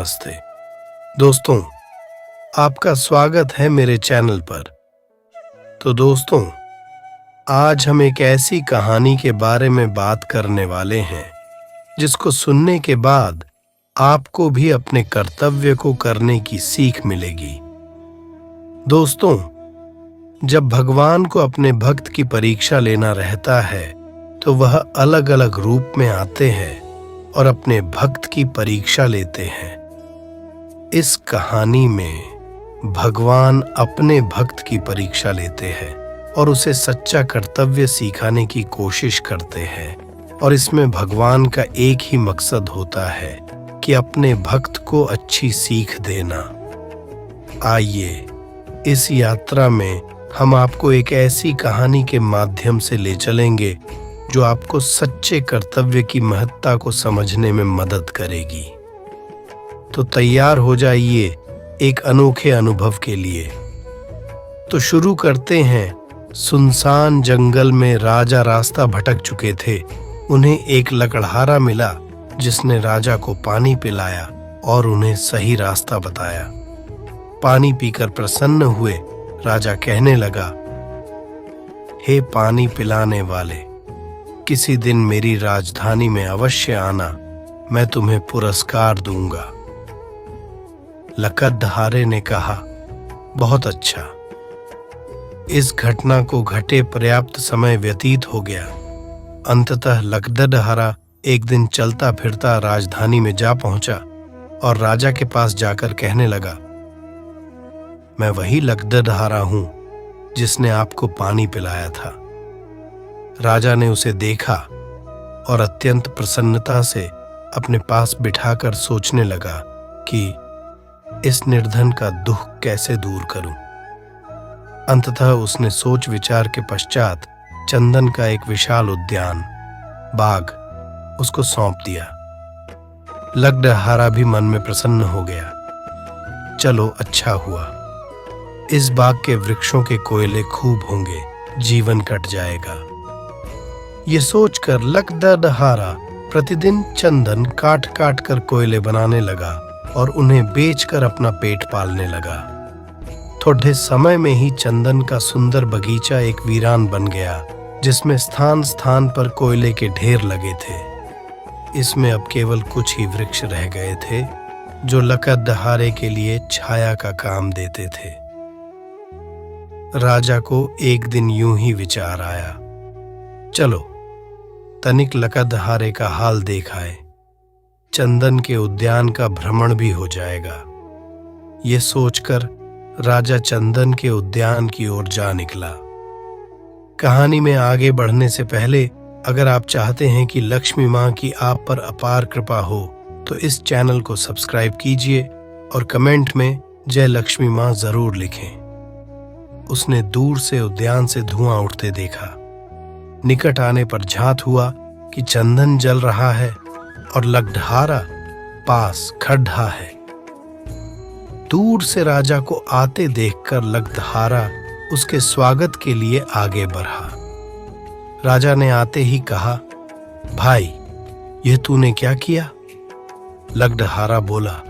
नमस्ते दोस्तों, आपका स्वागत है मेरे चैनल पर। तो दोस्तों, आज हम एक ऐसी कहानी के बारे में बात करने वाले हैं जिसको सुनने के बाद आपको भी अपने कर्तव्य को करने की सीख मिलेगी। दोस्तों, जब भगवान को अपने भक्त की परीक्षा लेना रहता है तो वह अलग अलग रूप में आते हैं और अपने भक्त की परीक्षा लेते हैं। इस कहानी में भगवान अपने भक्त की परीक्षा लेते हैं और उसे सच्चा कर्तव्य सिखाने की कोशिश करते हैं, और इसमें भगवान का एक ही मकसद होता है कि अपने भक्त को अच्छी सीख देना। आइए इस यात्रा में हम आपको एक ऐसी कहानी के माध्यम से ले चलेंगे जो आपको सच्चे कर्तव्य की महत्ता को समझने में मदद करेगी। तो तैयार हो जाइए एक अनोखे अनुभव के लिए। तो शुरू करते हैं। सुनसान जंगल में राजा रास्ता भटक चुके थे। उन्हें एक लकड़हारा मिला जिसने राजा को पानी पिलाया और उन्हें सही रास्ता बताया। पानी पीकर प्रसन्न हुए राजा कहने लगा, हे पानी पिलाने वाले, किसी दिन मेरी राजधानी में अवश्य आना, मैं तुम्हें पुरस्कार दूंगा। लकड़हारे ने कहा, बहुत अच्छा। इस घटना को घटे पर्याप्त समय व्यतीत हो गया। अंततः लकड़हारा एक दिन चलता फिरता राजधानी में जा पहुंचा और राजा के पास जाकर कहने लगा, मैं वही लकड़हारा हूं जिसने आपको पानी पिलाया था। राजा ने उसे देखा और अत्यंत प्रसन्नता से अपने पास बिठाकर सोचने लगा कि इस निर्धन का दुख कैसे दूर करूं। अंततः उसने सोच विचार के पश्चात चंदन का एक विशाल उद्यान, बाग उसको सौंप दिया। लकड़हारा भी मन में प्रसन्न हो गया। चलो अच्छा हुआ, इस बाग के वृक्षों के कोयले खूब होंगे, जीवन कट जाएगा। ये सोचकर लकड़हारा प्रतिदिन चंदन काट काट कर कोयले बनाने लगा और उन्हें बेचकर अपना पेट पालने लगा। थोड़े समय में ही चंदन का सुंदर बगीचा एक वीरान बन गया, जिसमें स्थान स्थान पर कोयले के ढेर लगे थे। इसमें अब केवल कुछ ही वृक्ष रह गए थे जो लकड़हारे के लिए छाया का काम देते थे। राजा को एक दिन यूं ही विचार आया, चलो तनिक लकड़हारे का हाल देख आए, चंदन के उद्यान का भ्रमण भी हो जाएगा। ये सोचकर राजा चंदन के उद्यान की ओर जा निकला। कहानी में आगे बढ़ने से पहले अगर आप चाहते हैं कि लक्ष्मी माँ की आप पर अपार कृपा हो तो इस चैनल को सब्सक्राइब कीजिए और कमेंट में जय लक्ष्मी माँ जरूर लिखें। उसने दूर से उद्यान से धुआं उठते देखा। निकट आने पर झांत हुआ कि चंदन जल रहा है और लकड़हारा पास खड़ा है। दूर से राजा को आते देखकर लकड़हारा उसके स्वागत के लिए आगे बढ़ा। राजा ने आते ही कहा, भाई यह तूने क्या किया? लकड़हारा बोला,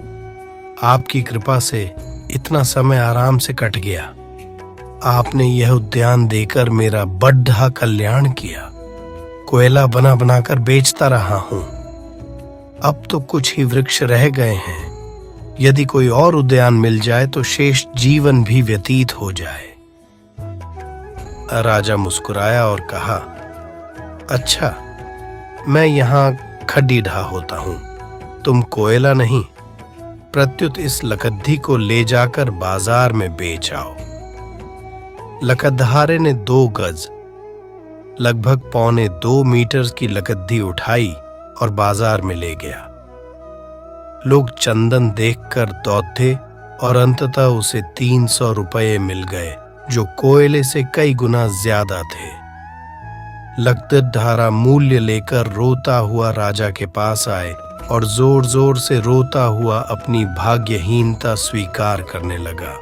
आपकी कृपा से इतना समय आराम से कट गया। आपने यह उद्यान देकर मेरा बड़ा कल्याण किया। कोयला बना बनाकर बेचता रहा हूं। अब तो कुछ ही वृक्ष रह गए हैं। यदि कोई और उद्यान मिल जाए तो शेष जीवन भी व्यतीत हो जाए। राजा मुस्कुराया और कहा, अच्छा, मैं यहां खड्डी ढा होता हूं, तुम कोयला नहीं, प्रत्युत इस लकड़ी को ले जाकर बाजार में बेच आओ। लकड़हारे ने 2 गज लगभग 1.25 मीटर की लकड़ी उठाई और बाजार में ले गया। लोग चंदन देखकर दौड़े और अंततः उसे 300 रुपये मिल गए, जो कोयले से कई गुना ज्यादा थे। लकड़हारा मूल्य लेकर रोता हुआ राजा के पास आए और जोर जोर से रोता हुआ अपनी भाग्यहीनता स्वीकार करने लगा।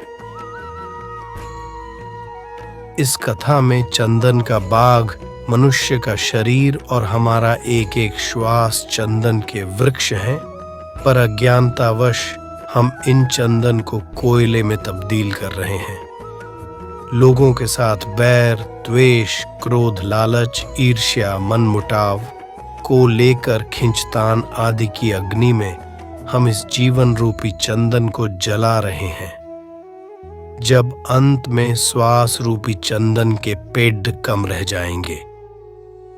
इस कथा में चंदन का बाग, मनुष्य का शरीर और हमारा एक एक श्वास चंदन के वृक्ष हैं, पर अज्ञानतावश हम इन चंदन को कोयले में तब्दील कर रहे हैं। लोगों के साथ बैर, द्वेष, क्रोध, लालच, ईर्ष्या, मनमुटाव को लेकर खिंचतान आदि की अग्नि में हम इस जीवन रूपी चंदन को जला रहे हैं। जब अंत में श्वास रूपी चंदन के पेड़ कम रह जाएंगे,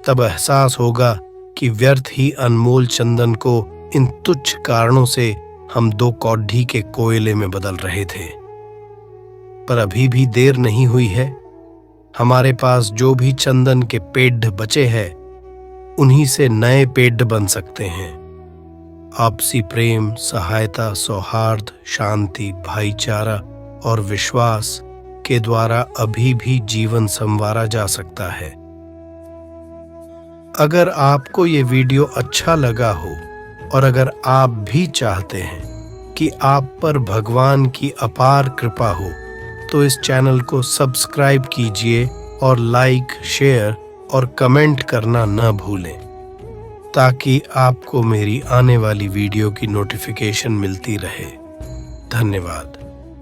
तब एहसास होगा कि व्यर्थ ही अनमोल चंदन को इन तुच्छ कारणों से हम 2 कौड़ी के कोयले में बदल रहे थे। पर अभी भी देर नहीं हुई है। हमारे पास जो भी चंदन के पेड़ बचे हैं, उन्हीं से नए पेड़ बन सकते हैं। आपसी प्रेम, सहायता, सौहार्द, शांति, भाईचारा और विश्वास के द्वारा अभी भी जीवन संवारा जा सकता है। अगर आपको ये वीडियो अच्छा लगा हो और अगर आप भी चाहते हैं कि आप पर भगवान की अपार कृपा हो, तो इस चैनल को सब्सक्राइब कीजिए और लाइक, शेयर और कमेंट करना न भूलें, ताकि आपको मेरी आने वाली वीडियो की नोटिफिकेशन मिलती रहे। धन्यवाद।